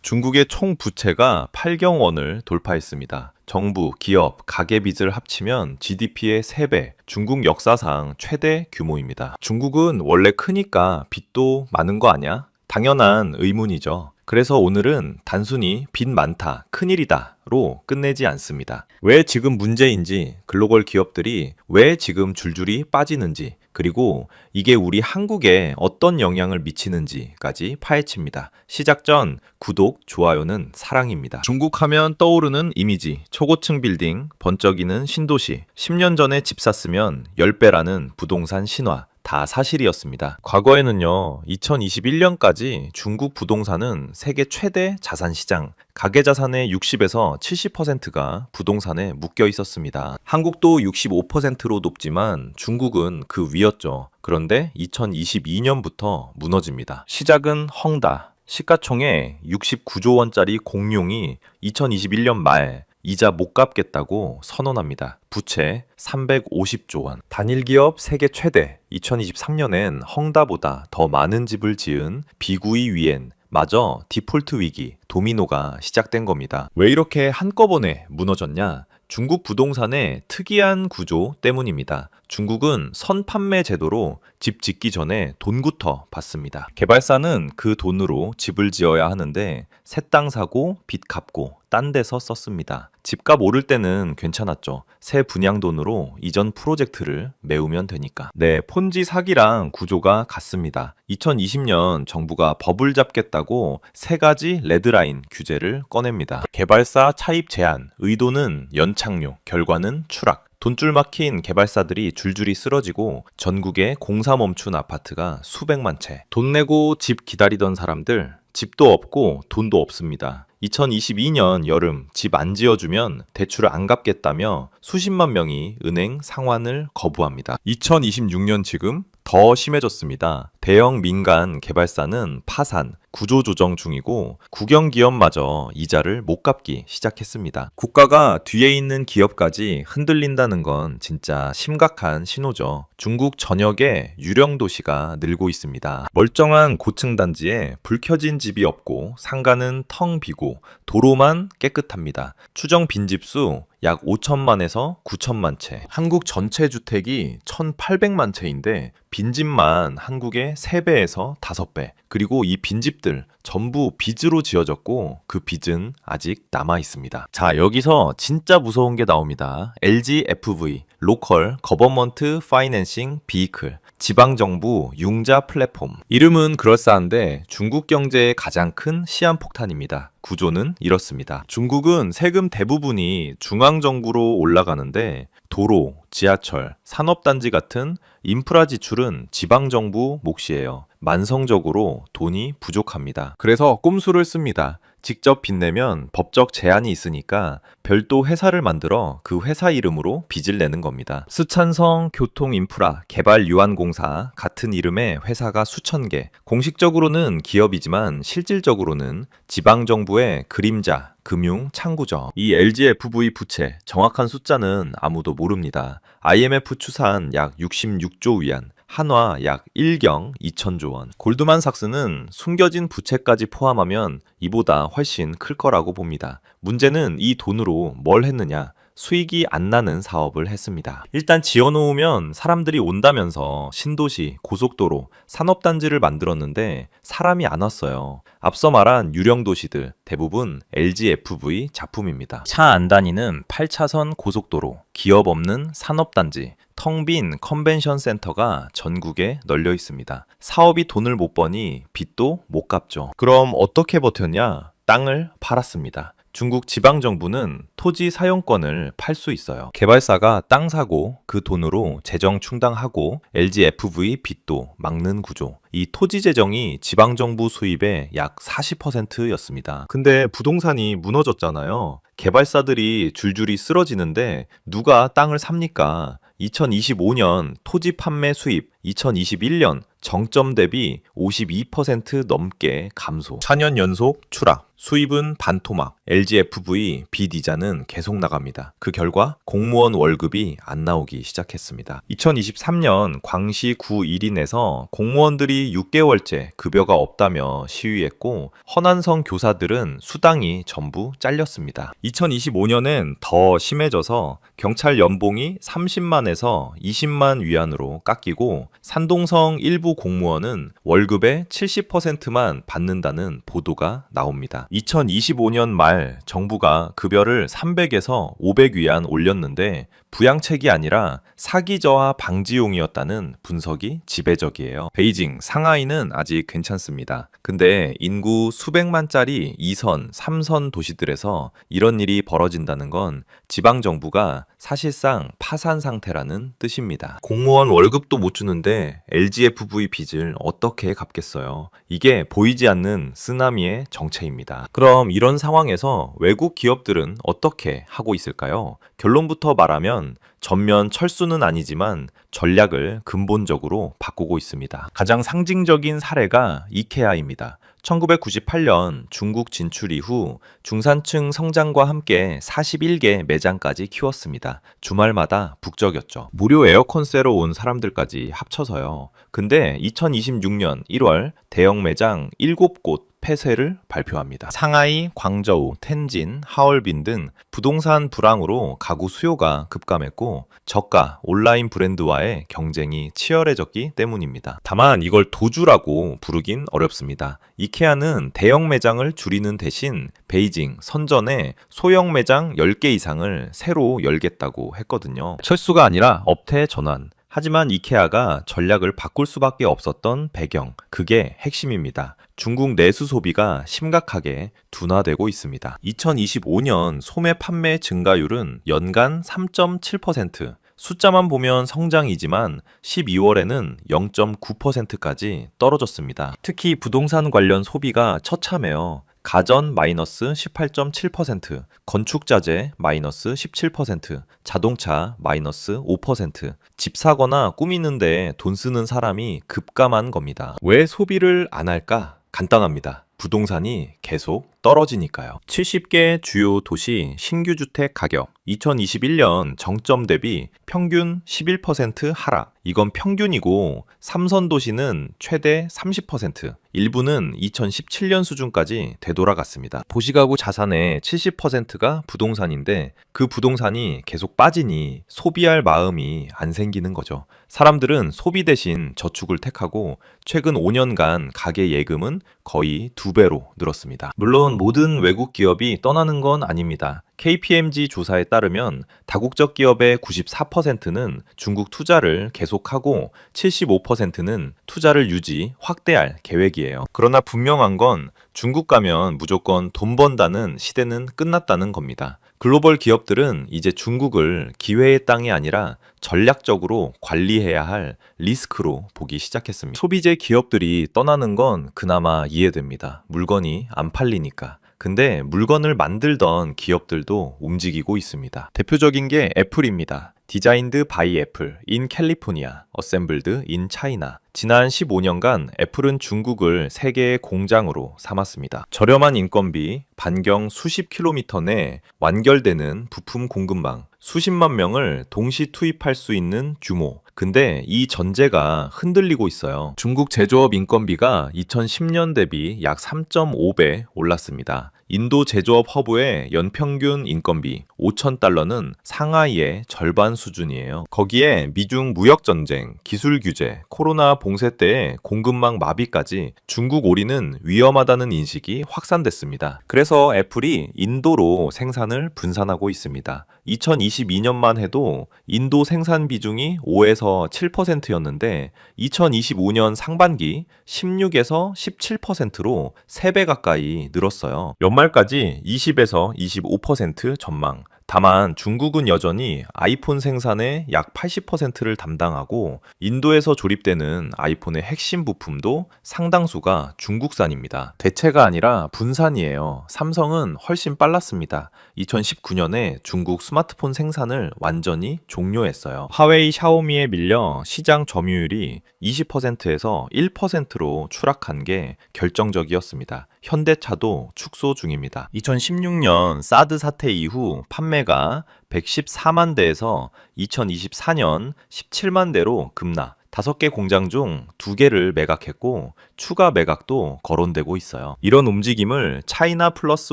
중국의 총 부채가 8경 원을 돌파했습니다. 정부, 기업, 가계빚을 합치면 GDP의 3배, 중국 역사상 최대 규모입니다. 중국은 원래 크니까 빚도 많은 거 아냐? 당연한 의문이죠. 그래서 오늘은 단순히 빚 많다, 큰일이다로 끝내지 않습니다. 왜 지금 문제인지, 글로벌 기업들이 왜 지금 줄줄이 빠지는지, 그리고 이게 우리 한국에 어떤 영향을 미치는지까지 파헤칩니다. 시작 전 구독, 좋아요는 사랑입니다. 중국 하면 떠오르는 이미지, 초고층 빌딩, 번쩍이는 신도시, 10년 전에 집 샀으면 10배라는 부동산 신화, 다 사실이었습니다. 과거에는요, 2021년까지 중국 부동산은 세계 최대 자산 시장, 가계자산의 60에서 70%가 부동산에 묶여 있었습니다. 한국도 65%로 높지만 중국은 그 위였죠. 그런데 2022년부터 무너집니다. 시작은 헝다. 시가총액 69조 원짜리 공룡이 2021년 말 이자 못 갚겠다고 선언합니다. 부채 350조 원. 단일 기업 세계 최대. 2023년엔 헝다보다 더 많은 집을 지은 비구이 위엔 마저 디폴트 위기, 도미노가 시작된 겁니다. 왜 이렇게 한꺼번에 무너졌냐? 중국 부동산의 특이한 구조 때문입니다. 중국은 선판매 제도로 집 짓기 전에 돈부터 받습니다. 개발사는 그 돈으로 집을 지어야 하는데 새 땅 사고 빚 갚고 딴 데서 썼습니다. 집값 오를 때는 괜찮았죠. 새 분양 돈으로 이전 프로젝트를 메우면 되니까. 네, 폰지 사기랑 구조가 같습니다. 2020년 정부가 버블 잡겠다고 3가지 레드라인 규제를 꺼냅니다. 개발사 차입 제한, 의도는 연착륙, 결과는 추락. 돈줄 막힌 개발사들이 줄줄이 쓰러지고 전국에 공사 멈춘 아파트가 수백만 채. 돈 내고 집 기다리던 사람들, 집도 없고 돈도 없습니다. 2022년 여름 집 안 지어주면 대출을 안 갚겠다며 수십만 명이 은행 상환을 거부합니다. 2026년 지금 더 심해졌습니다. 대형 민간 개발사는 파산, 구조조정 중이고 국영기업마저 이자를 못 갚기 시작했습니다. 국가가 뒤에 있는 기업까지 흔들린다는 건 진짜 심각한 신호죠. 중국 전역에 유령 도시가 늘고 있습니다. 멀쩡한 고층 단지에 불 켜진 집이 없고 상가는 텅 비고 도로만 깨끗합니다. 추정 빈집수 약 5천만에서 9천만 채. 한국 전체 주택이 1,800만 채인데 빈집만 한국의 3배에서 5배. 그리고 이 빈집들 전부 빚으로 지어졌고 그 빚은 아직 남아 있습니다. 자, 여기서 진짜 무서운 게 나옵니다. LGFV, 로컬 거버먼트 파이낸싱 비이클. 지방정부 융자 플랫폼. 이름은 그럴싸한데 중국 경제의 가장 큰 시한폭탄입니다. 구조는 이렇습니다. 중국은 세금 대부분이 중앙정부로 올라가는데 도로, 지하철, 산업단지 같은 인프라 지출은 지방정부 몫이에요. 만성적으로 돈이 부족합니다. 그래서 꼼수를 씁니다. 직접 빚내면 법적 제한이 있으니까 별도 회사를 만들어 그 회사 이름으로 빚을 내는 겁니다. 쓰촨성 교통인프라 개발유한공사 같은 이름의 회사가 수천 개. 공식적으로는 기업이지만 실질적으로는 지방정부의 그림자, 금융 창구죠. 이 LGFV 부채 정확한 숫자는 아무도 모릅니다. IMF 추산 약 66조 위안, 한화 약 1경 2천조 원. 골드만삭스는 숨겨진 부채까지 포함하면 이보다 훨씬 클 거라고 봅니다. 문제는 이 돈으로 뭘 했느냐? 수익이 안 나는 사업을 했습니다. 일단 지어놓으면 사람들이 온다면서 신도시, 고속도로, 산업단지를 만들었는데 사람이 안 왔어요. 앞서 말한 유령 도시들 대부분 LGFV 작품입니다. 차 안 다니는 8차선 고속도로, 기업 없는 산업단지, 텅 빈 컨벤션 센터가 전국에 널려 있습니다. 사업이 돈을 못 버니 빚도 못 갚죠. 그럼 어떻게 버텼냐? 땅을 팔았습니다. 중국 지방정부는 토지 사용권을 팔 수 있어요. 개발사가 땅 사고 그 돈으로 재정 충당하고 LGFV 빚도 막는 구조. 이 토지 재정이 지방정부 수입의 약 40%였습니다. 근데 부동산이 무너졌잖아요. 개발사들이 줄줄이 쓰러지는데 누가 땅을 삽니까? 2025년 토지 판매 수입 2021년 정점 대비 52% 넘게 감소. 4년 연속 추락. 수입은 반토막. LGFV 빚이자는 계속 나갑니다. 그 결과 공무원 월급이 안 나오기 시작했습니다. 2023년 광시구 1인에서 공무원들이 6개월째 급여가 없다며 시위했고 허난성 교사들은 수당이 전부 잘렸습니다. 2025년엔 더 심해져서 경찰 연봉이 30만에서 20만 위안으로 깎이고 산동성 일부 공무원은 월급의 70%만 받는다는 보도가 나옵니다. 2025년 말 정부가 급여를 300에서 500위안 올렸는데 부양책이 아니라 사기 저하 방지용이었다는 분석이 지배적이에요. 베이징, 상하이는 아직 괜찮습니다. 근데 인구 수백만짜리 2선, 3선 도시들에서 이런 일이 벌어진다는 건 지방정부가 사실상 파산 상태라는 뜻입니다. 공무원 월급도 못 주는데 LGFV 빚을 어떻게 갚겠어요? 이게 보이지 않는 쓰나미의 정체입니다. 그럼 이런 상황에서 외국 기업들은 어떻게 하고 있을까요? 결론부터 말하면 전면 철수는 아니지만 전략을 근본적으로 바꾸고 있습니다. 가장 상징적인 사례가 이케아입니다. 1998년 중국 진출 이후 중산층 성장과 함께 41개 매장까지 키웠습니다. 주말마다 북적였죠. 무료 에어컨 쐬러 온 사람들까지 합쳐서요. 근데 2026년 1월 대형 매장 7곳 폐쇄를 발표합니다. 상하이, 광저우, 텐진, 하얼빈 등 부동산 불황으로 가구 수요가 급감했고 저가 온라인 브랜드와의 경쟁이 치열해졌기 때문입니다. 다만 이걸 도주라고 부르긴 어렵습니다. 이케아는 대형 매장을 줄이는 대신 베이징, 선전에 소형 매장 10개 이상을 새로 열겠다고 했거든요. 철수가 아니라 업태 전환. 하지만 이케아가 전략을 바꿀 수밖에 없었던 배경, 그게 핵심입니다. 중국 내수 소비가 심각하게 둔화되고 있습니다. 2025년 소매 판매 증가율은 연간 3.7%, 숫자만 보면 성장이지만 12월에는 0.9%까지 떨어졌습니다. 특히 부동산 관련 소비가 처참해요. 가전 마이너스 18.7%, 건축자재 마이너스 17%, 자동차 마이너스 5%, 집 사거나 꾸미는데 돈 쓰는 사람이 급감한 겁니다. 왜 소비를 안 할까? 간단합니다. 부동산이 계속 떨어지니까요. 70개 주요 도시 신규 주택 가격 2021년 정점 대비 평균 11% 하락. 이건 평균이고 3선 도시는 최대 30%, 일부는 2017년 수준까지 되돌아갔습니다. 도시가구 자산의 70%가 부동산인데 그 부동산이 계속 빠지니 소비할 마음이 안 생기는 거죠. 사람들은 소비 대신 저축을 택하고 최근 5년간 가계 예금은 거의 2배로 늘었습니다. 물론 모든 외국 기업이 떠나는 건 아닙니다. KPMG 조사에 따르면 다국적 기업의 94%는 중국 투자를 계속하고 75%는 투자를 유지, 확대할 계획이에요. 그러나 분명한 건 중국 가면 무조건 돈 번다는 시대는 끝났다는 겁니다. 글로벌 기업들은 이제 중국을 기회의 땅이 아니라 전략적으로 관리해야 할 리스크로 보기 시작했습니다. 소비재 기업들이 떠나는 건 그나마 이해됩니다. 물건이 안 팔리니까. 근데 물건을 만들던 기업들도 움직이고 있습니다. 대표적인 게 애플입니다. 디자인드 바이 애플 in 캘리포니아, 어셈블드 in 차이나. 지난 15년간 애플은 중국을 세계의 공장으로 삼았습니다. 저렴한 인건비, 반경 수십 킬로미터 내 완결되는 부품 공급망, 수십만 명을 동시 투입할 수 있는 규모. 근데 이 전제가 흔들리고 있어요. 중국 제조업 인건비가 2010년 대비 약 3.5배 올랐습니다. 인도 제조업 허브의 연평균 인건비 5,000달러는 상하이의 절반 수준이에요. 거기에 미중 무역 전쟁, 기술 규제, 코로나 봉쇄 때의 공급망 마비까지 중국 올인은 위험하다는 인식이 확산됐습니다. 그래서 애플이 인도로 생산을 분산하고 있습니다. 2022년만 해도 인도 생산 비중이 5에서 7%였는데 2025년 상반기 16에서 17%로 3배 가까이 늘었어요. 연말까지 20에서 25% 전망. 다만 중국은 여전히 아이폰 생산의 약 80%를 담당하고 인도에서 조립되는 아이폰의 핵심 부품도 상당수가 중국산입니다. 대체가 아니라 분산이에요. 삼성은 훨씬 빨랐습니다. 2019년에 중국 스마트폰 생산을 완전히 종료했어요. 화웨이, 샤오미에 밀려 시장 점유율이 20%에서 1%로 추락한 게 결정적이었습니다. 현대차도 축소 중입니다. 2016년 사드 사태 이후 판매가 114만 대에서 2024년 17만 대로 급락. 5개 공장 중 2개를 매각했고 추가 매각도 거론되고 있어요. 이런 움직임을 차이나 플러스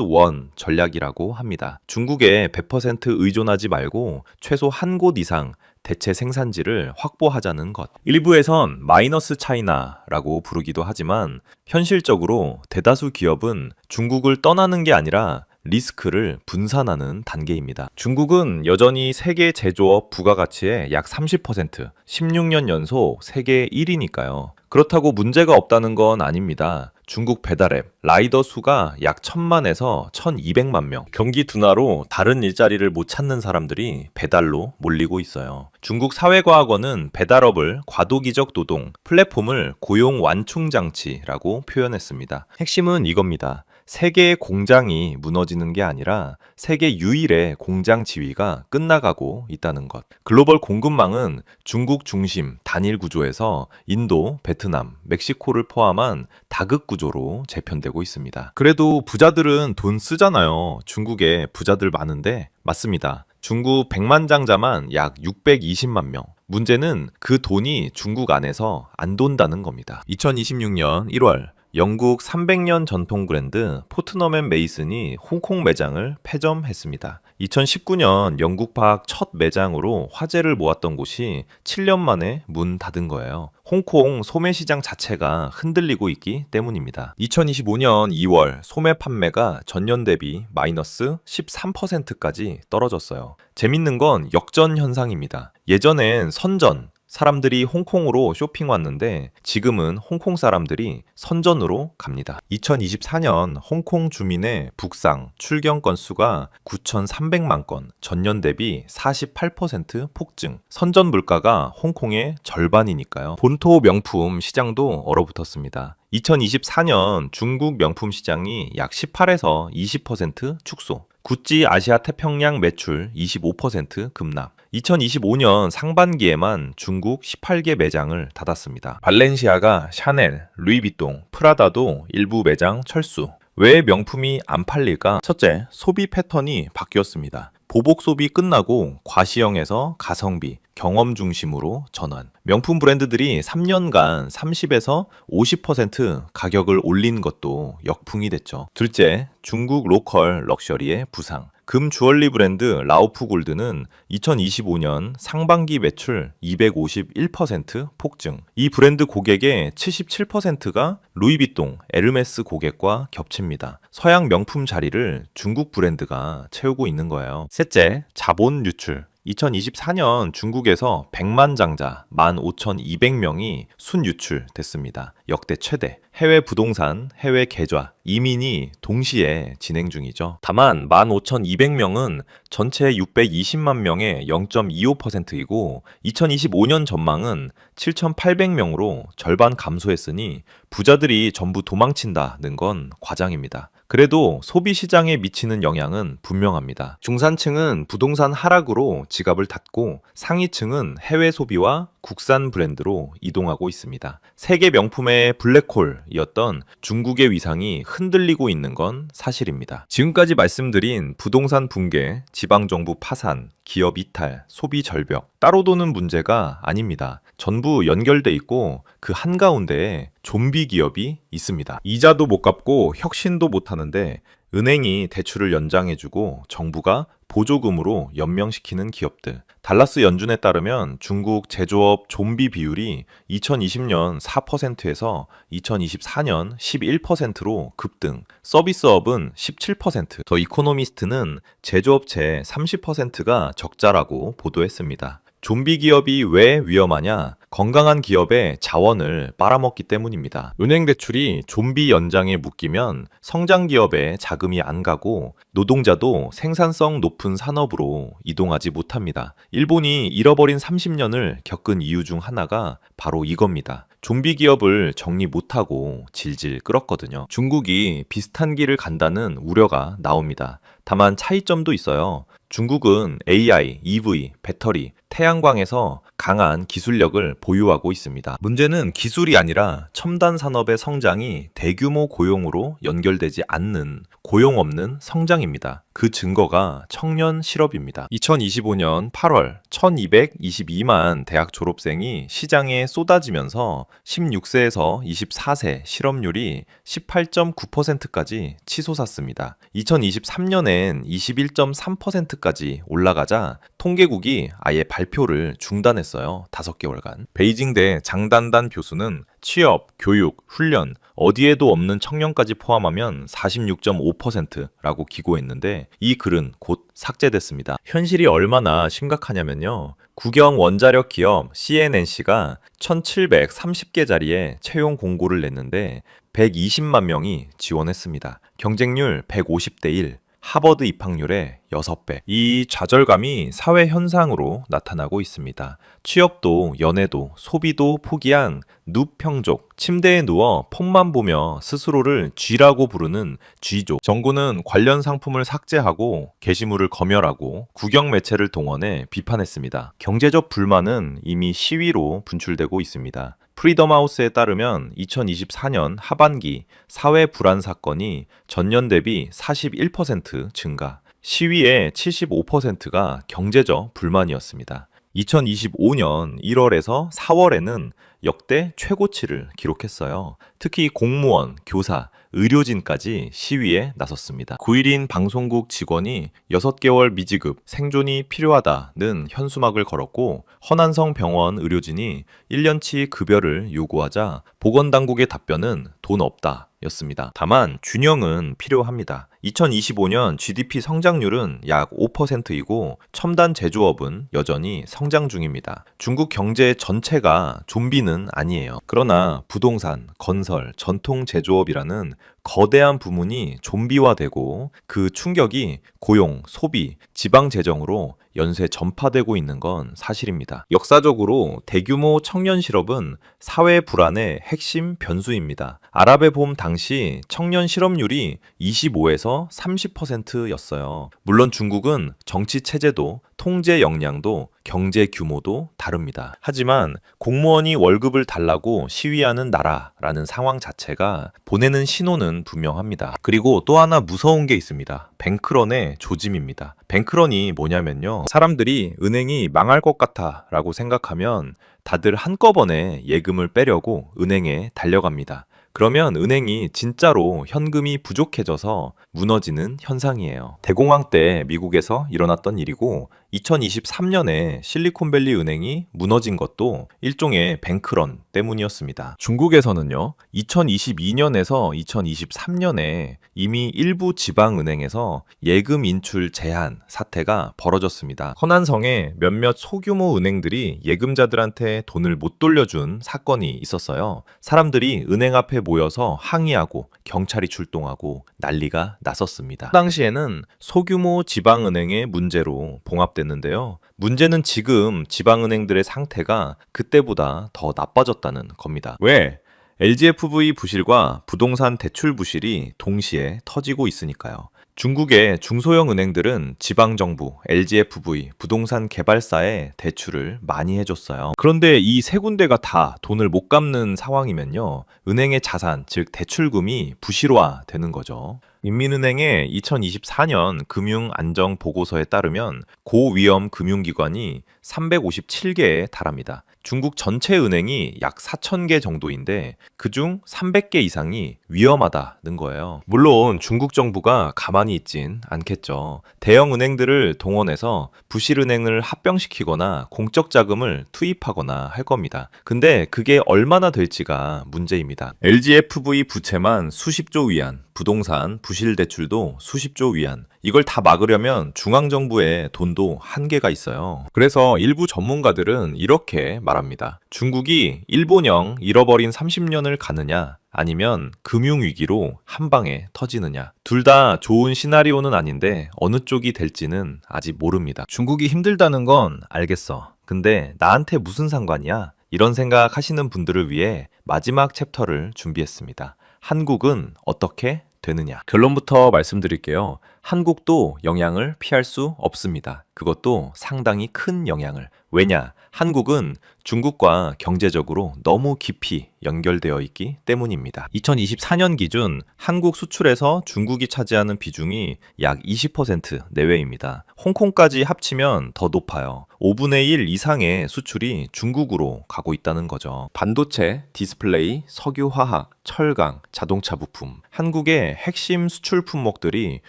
원 전략이라고 합니다. 중국에 100% 의존하지 말고 최소 한 곳 이상 대체 생산지를 확보하자는 것. 일부에선 마이너스 차이나라고 부르기도 하지만 현실적으로 대다수 기업은 중국을 떠나는 게 아니라 리스크를 분산하는 단계입니다. 중국은 여전히 세계 제조업 부가가치의 약 30%, 16년 연속 세계 1위니까요. 그렇다고 문제가 없다는 건 아닙니다. 중국 배달앱, 라이더 수가 약 1000만에서 1200만 명. 경기 둔화로 다른 일자리를 못 찾는 사람들이 배달로 몰리고 있어요. 중국 사회과학원은 배달업을 과도기적 노동, 플랫폼을 고용 완충 장치라고 표현했습니다. 핵심은 이겁니다. 세계의 공장이 무너지는 게 아니라 세계 유일의 공장 지위가 끝나가고 있다는 것. 글로벌 공급망은 중국 중심 단일 구조에서 인도, 베트남, 멕시코를 포함한 다극 구조로 재편되고 있습니다. 그래도 부자들은 돈 쓰잖아요. 중국에 부자들 많은데 맞습니다. 중국 백만장자만 약 620만 명. 문제는 그 돈이 중국 안에서 안 돈다는 겁니다. 2026년 1월 영국 300년 전통 브랜드 포트넘 앤 메이슨이 홍콩 매장을 폐점했습니다. 2019년 영국파 첫 매장으로 화제를 모았던 곳이 7년 만에 문 닫은 거예요. 홍콩 소매 시장 자체가 흔들리고 있기 때문입니다. 2025년 2월 소매 판매가 전년 대비 마이너스 13%까지 떨어졌어요. 재밌는 건 역전 현상입니다. 예전엔 선전, 사람들이 홍콩으로 쇼핑 왔는데 지금은 홍콩 사람들이 선전으로 갑니다. 2024년 홍콩 주민의 북상 출경 건수가 9,300만 건, 전년 대비 48% 폭증. 선전 물가가 홍콩의 절반이니까요. 본토 명품 시장도 얼어붙었습니다. 2024년 중국 명품 시장이 약 18에서 20% 축소. 구찌 아시아 태평양 매출 25% 급락. 2025년 상반기에만 중국 18개 매장을 닫았습니다. 발렌시아가 샤넬, 루이비통, 프라다도 일부 매장 철수. 왜 명품이 안 팔릴까? 첫째, 소비 패턴이 바뀌었습니다. 보복 소비 끝나고 과시형에서 가성비, 경험 중심으로 전환. 명품 브랜드들이 3년간 30에서 50% 가격을 올린 것도 역풍이 됐죠. 둘째, 중국 로컬 럭셔리의 부상. 금 주얼리 브랜드 라오프 골드는 2025년 상반기 매출 251% 폭증. 이 브랜드 고객의 77%가 루이비통, 에르메스 고객과 겹칩니다. 서양 명품 자리를 중국 브랜드가 채우고 있는 거예요. 셋째, 자본 유출. 2024년 중국에서 100만 장자 15,200명이 순유출됐습니다. 역대 최대. 해외 부동산, 해외 계좌, 이민이 동시에 진행 중이죠. 다만 15,200명은 전체 620만 명의 0.25%이고 2025년 전망은 7,800명으로 절반 감소했으니 부자들이 전부 도망친다는 건 과장입니다. 그래도 소비 시장에 미치는 영향은 분명합니다. 중산층은 부동산 하락으로 지갑을 닫고 상위층은 해외 소비와 국산 브랜드로 이동하고 있습니다. 세계 명품의 블랙홀이었던 중국의 위상이 흔들리고 있는 건 사실입니다. 지금까지 말씀드린 부동산 붕괴, 지방정부 파산, 기업 이탈, 소비 절벽, 따로 도는 문제가 아닙니다. 전부 연결돼 있고 그 한가운데에 좀비 기업이 있습니다. 이자도 못 갚고 혁신도 못 하는데 은행이 대출을 연장해주고 정부가 보조금으로 연명시키는 기업들. 달라스 연준에 따르면 중국 제조업 좀비 비율이 2020년 4%에서 2024년 11%로 급등, 서비스업은 17%. 더 이코노미스트는 제조업체 30%가 적자라고 보도했습니다. 좀비 기업이 왜 위험하냐? 건강한 기업의 자원을 빨아먹기 때문입니다. 은행 대출이 좀비 연장에 묶이면 성장 기업에 자금이 안 가고 노동자도 생산성 높은 산업으로 이동하지 못합니다. 일본이 잃어버린 30년을 겪은 이유 중 하나가 바로 이겁니다. 좀비 기업을 정리 못하고 질질 끌었거든요. 중국이 비슷한 길을 간다는 우려가 나옵니다. 다만 차이점도 있어요. 중국은 AI, EV, 배터리, 태양광에서 강한 기술력을 보유하고 있습니다. 문제는 기술이 아니라 첨단 산업의 성장이 대규모 고용으로 연결되지 않는 고용 없는 성장입니다. 그 증거가 청년 실업입니다. 2025년 8월 1222만 대학 졸업생이 시장에 쏟아지면서 16세에서 24세 실업률이 18.9%까지 치솟았습니다. 2023년엔 21.3%까지 올라가자 통계국이 아예 발표를 중단했어요. 5개월간. 베이징대 장단단 교수는 취업, 교육, 훈련, 어디에도 없는 청년까지 포함하면 46.5%라고 기고했는데 이 글은 곧 삭제됐습니다. 현실이 얼마나 심각하냐면요. 국영 원자력 기업 CNNC가 1730개 자리에 채용 공고를 냈는데 120만 명이 지원했습니다. 경쟁률 150대 1. 하버드 입학률의 6배. 이 좌절감이 사회 현상으로 나타나고 있습니다. 취업도 연애도 소비도 포기한 눕형족, 침대에 누워 폰만 보며 스스로를 쥐라고 부르는 쥐족. 정부는 관련 상품을 삭제하고 게시물을 검열하고 국영 매체를 동원해 비판했습니다. 경제적 불만은 이미 시위로 분출되고 있습니다. 프리덤하우스에 따르면 2024년 하반기 사회 불안 사건이 전년 대비 41% 증가, 시위의 75%가 경제적 불만이었습니다. 2025년 1월에서 4월에는 역대 최고치를 기록했어요. 특히 공무원, 교사, 의료진까지 시위에 나섰습니다. 9일인 방송국 직원이 6개월 미지급, 생존이 필요하다는 현수막을 걸었고 허난성 병원 의료진이 1년치 급여를 요구하자 보건당국의 답변은 돈 없다 였습니다. 다만 균형은 필요합니다. 2025년 GDP 성장률은 약 5%이고 첨단 제조업은 여전히 성장 중입니다. 중국 경제 전체가 좀비는 아니에요. 그러나 부동산, 건설, 전통 제조업이라는 거대한 부문이 좀비화되고 그 충격이 고용, 소비, 지방 재정으로 연쇄 전파되고 있는 건 사실입니다. 역사적으로 대규모 청년 실업은 사회 불안의 핵심 변수입니다. 아랍의 봄 당시 청년 실업률이 25에서 30%였어요. 물론 중국은 정치 체제도 통제 역량도 경제 규모도 다릅니다. 하지만 공무원이 월급을 달라고 시위하는 나라라는 상황 자체가 보내는 신호는 분명합니다. 그리고 또 하나 무서운 게 있습니다. 뱅크런의 조짐입니다. 뱅크런이 뭐냐면요. 사람들이 은행이 망할 것 같아 라고 생각하면 다들 한꺼번에 예금을 빼려고 은행에 달려갑니다. 그러면 은행이 진짜로 현금이 부족해져서 무너지는 현상이에요. 대공황 때 미국에서 일어났던 일이고 2023년에 실리콘밸리 은행이 무너진 것도 일종의 뱅크런 때문이었습니다. 중국에서는요, 2022년에서 2023년에 이미 일부 지방은행에서 예금 인출 제한 사태가 벌어졌습니다. 허난성에 몇몇 소규모 은행들이 예금자들한테 돈을 못 돌려준 사건이 있었어요. 사람들이 은행 앞에 모여서 항의하고 경찰이 출동하고 난리가 났었습니다. 그 당시에는 소규모 지방은행의 문제로 봉합됐는데요. 문제는 지금 지방은행들의 상태가 그때보다 더 나빠졌다는 겁니다. 왜? LGFV 부실과 부동산 대출 부실이 동시에 터지고 있으니까요. 중국의 중소형 은행들은 지방정부, LGFV, 부동산 개발사에 대출을 많이 해줬어요. 그런데 이 세 군데가 다 돈을 못 갚는 상황이면요, 은행의 자산, 즉 대출금이 부실화 되는 거죠. 인민은행의 2024년 금융안정보고서에 따르면 고위험 금융기관이 357개에 달합니다. 중국 전체 은행이 약 4,000개 정도인데 그중 300개 이상이 위험하다는 거예요. 물론 중국 정부가 가만히 있진 않겠죠. 대형 은행들을 동원해서 부실은행을 합병시키거나 공적 자금을 투입하거나 할 겁니다. 근데 그게 얼마나 될지가 문제입니다. LGFV 부채만 수십조 위안, 부동산, 부실 대출도 수십조 위안. 이걸 다 막으려면 중앙정부의 돈도 한계가 있어요. 그래서 일부 전문가들은 이렇게 말합니다. 중국이 일본형 잃어버린 30년을 가느냐, 아니면 금융위기로 한 방에 터지느냐. 둘 다 좋은 시나리오는 아닌데 어느 쪽이 될지는 아직 모릅니다. 중국이 힘들다는 건 알겠어. 근데 나한테 무슨 상관이야? 이런 생각 하시는 분들을 위해 마지막 챕터를 준비했습니다. 한국은 어떻게 되느냐? 결론부터 말씀드릴게요. 한국도 영향을 피할 수 없습니다. 그것도 상당히 큰 영향을. 왜냐? 한국은 중국과 경제적으로 너무 깊이 연결되어 있기 때문입니다. 2024년 기준 한국 수출에서 중국이 차지하는 비중이 약 20% 내외입니다. 홍콩까지 합치면 더 높아요. 5분의 1 이상의 수출이 중국으로 가고 있다는 거죠. 반도체, 디스플레이, 석유화학, 철강, 자동차 부품. 한국의 핵심 수출 품목들이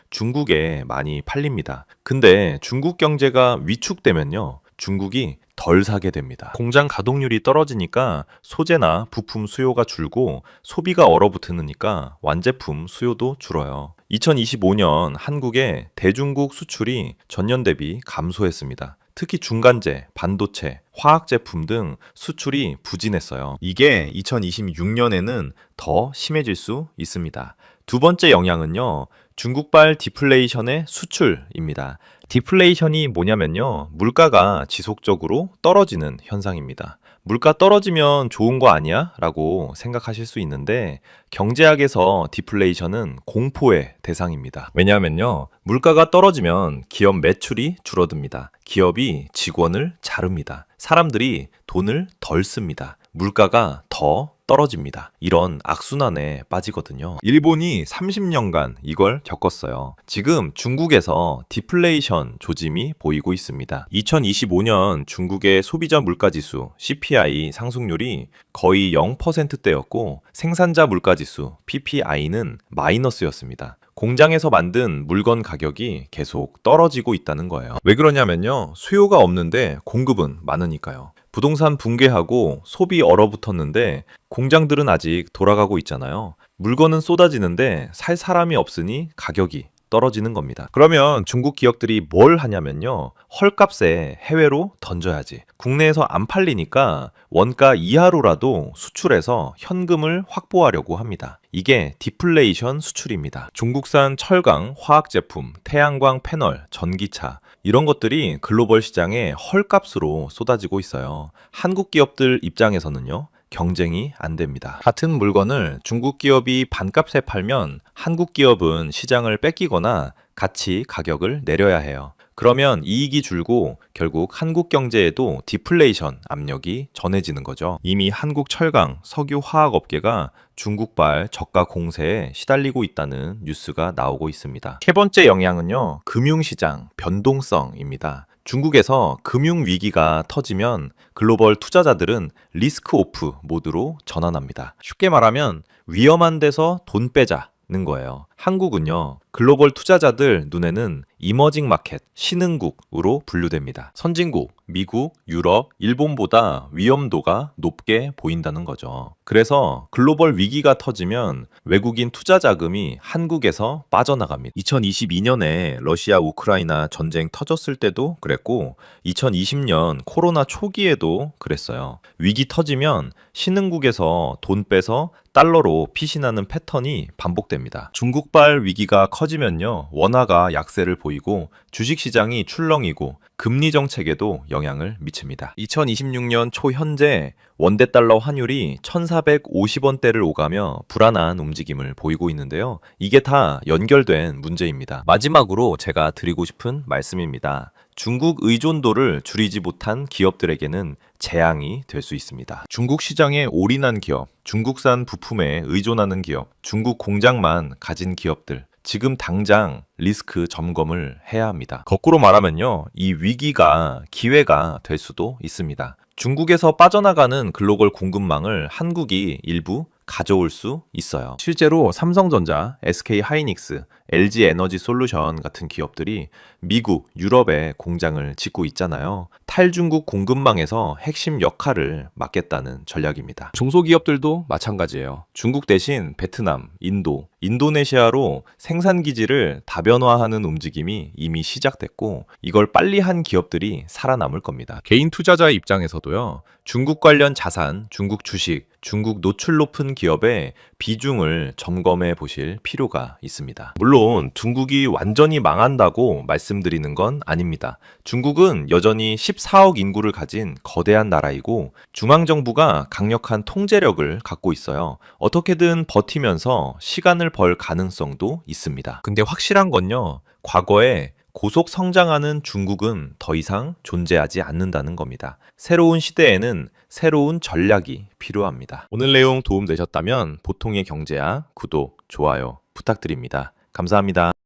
중국에 많이 팔립니다. 근데 중국 경제가 위축되면요, 중국이 덜 사게 됩니다. 공장 가동률이 떨어지니까 소재나 부품 수요가 줄고 소비가 얼어붙으니까 완제품 수요도 줄어요. 2025년 한국의 대중국 수출이 전년 대비 감소했습니다. 특히 중간재, 반도체, 화학제품 등 수출이 부진했어요. 이게 2026년에는 더 심해질 수 있습니다. 두 번째 영향은요, 중국발 디플레이션의 수출입니다. 디플레이션이 뭐냐면요, 물가가 지속적으로 떨어지는 현상입니다. 물가 떨어지면 좋은 거 아니야? 라고 생각하실 수 있는데, 경제학에서 디플레이션은 공포의 대상입니다. 왜냐하면요, 물가가 떨어지면 기업 매출이 줄어듭니다. 기업이 직원을 자릅니다. 사람들이 돈을 덜 씁니다. 물가가 더 떨어집니다. 이런 악순환에 빠지거든요. 일본이 30년간 이걸 겪었어요. 지금 중국에서 디플레이션 조짐이 보이고 있습니다. 2025년 중국의 소비자 물가지수 CPI 상승률이 거의 0%대였고 생산자 물가지수 PPI는 마이너스였습니다. 공장에서 만든 물건 가격이 계속 떨어지고 있다는 거예요. 왜 그러냐면요, 수요가 없는데 공급은 많으니까요. 부동산 붕괴하고 소비 얼어붙었는데 공장들은 아직 돌아가고 있잖아요. 물건은 쏟아지는데 살 사람이 없으니 가격이 떨어지는 겁니다. 그러면 중국 기업들이 뭘 하냐면요, 헐값에 해외로 던져야지. 국내에서 안 팔리니까 원가 이하로라도 수출해서 현금을 확보하려고 합니다. 이게 디플레이션 수출입니다. 중국산 철강, 화학제품, 태양광 패널, 전기차 이런 것들이 글로벌 시장에 헐값으로 쏟아지고 있어요. 한국 기업들 입장에서는요, 경쟁이 안 됩니다. 같은 물건을 중국 기업이 반값에 팔면 한국 기업은 시장을 뺏기거나 같이 가격을 내려야 해요. 그러면 이익이 줄고 결국 한국 경제에도 디플레이션 압력이 전해지는 거죠. 이미 한국 철강, 석유 화학 업계가 중국발 저가 공세에 시달리고 있다는 뉴스가 나오고 있습니다. 세 번째 영향은요, 금융시장 변동성입니다. 중국에서 금융위기가 터지면 글로벌 투자자들은 리스크 오프 모드로 전환합니다. 쉽게 말하면 위험한 데서 돈 빼자는 거예요. 한국은요, 글로벌 투자자들 눈에는 이머징 마켓, 신흥국으로 분류됩니다. 선진국, 미국, 유럽, 일본보다 위험도가 높게 보인다는 거죠. 그래서 글로벌 위기가 터지면 외국인 투자 자금이 한국에서 빠져나갑니다. 2022년에 러시아 우크라이나 전쟁 터졌을 때도 그랬고 2020년 코로나 초기에도 그랬어요. 위기 터지면 신흥국에서 돈 빼서 달러로 피신하는 패턴이 반복됩니다. 중국발 위기가 커지면요, 원화가 약세를 보이고 주식시장이 출렁이고 금리 정책에도 영향을 미칩니다. 2026년 초 현재 원대 달러 환율이 1,450원대를 오가며 불안한 움직임을 보이고 있는데요. 이게 다 연결된 문제입니다. 마지막으로 제가 드리고 싶은 말씀입니다. 중국 의존도를 줄이지 못한 기업들에게는 재앙이 될 수 있습니다. 중국 시장에 올인한 기업, 중국산 부품에 의존하는 기업, 중국 공장만 가진 기업들, 지금 당장 리스크 점검을 해야 합니다. 거꾸로 말하면요, 이 위기가 기회가 될 수도 있습니다. 중국에서 빠져나가는 글로벌 공급망을 한국이 일부 가져올 수 있어요. 실제로 삼성전자, SK하이닉스, LG에너지솔루션 같은 기업들이 미국, 유럽에 공장을 짓고 있잖아요. 탈중국 공급망에서 핵심 역할을 맡겠다는 전략입니다. 중소기업들도 마찬가지예요. 중국 대신 베트남, 인도, 인도네시아로 생산 기지를 다변화하는 움직임이 이미 시작됐고 이걸 빨리 한 기업들이 살아남을 겁니다. 개인 투자자 입장에서도요. 중국 관련 자산, 중국 주식, 중국 노출 높은 기업의 비중을 점검해 보실 필요가 있습니다. 물론 중국이 완전히 망한다고 말씀드리는 건 아닙니다. 중국은 여전히 14억 인구를 가진 거대한 나라이고 중앙정부가 강력한 통제력을 갖고 있어요. 어떻게든 버티면서 시간을 벌 가능성도 있습니다. 근데 확실한 건요. 과거에 고속 성장하는 중국은 더 이상 존재하지 않는다는 겁니다. 새로운 시대에는 새로운 전략이 필요합니다. 오늘 내용 도움되셨다면 보통의 경제야 구독, 좋아요 부탁드립니다. 감사합니다.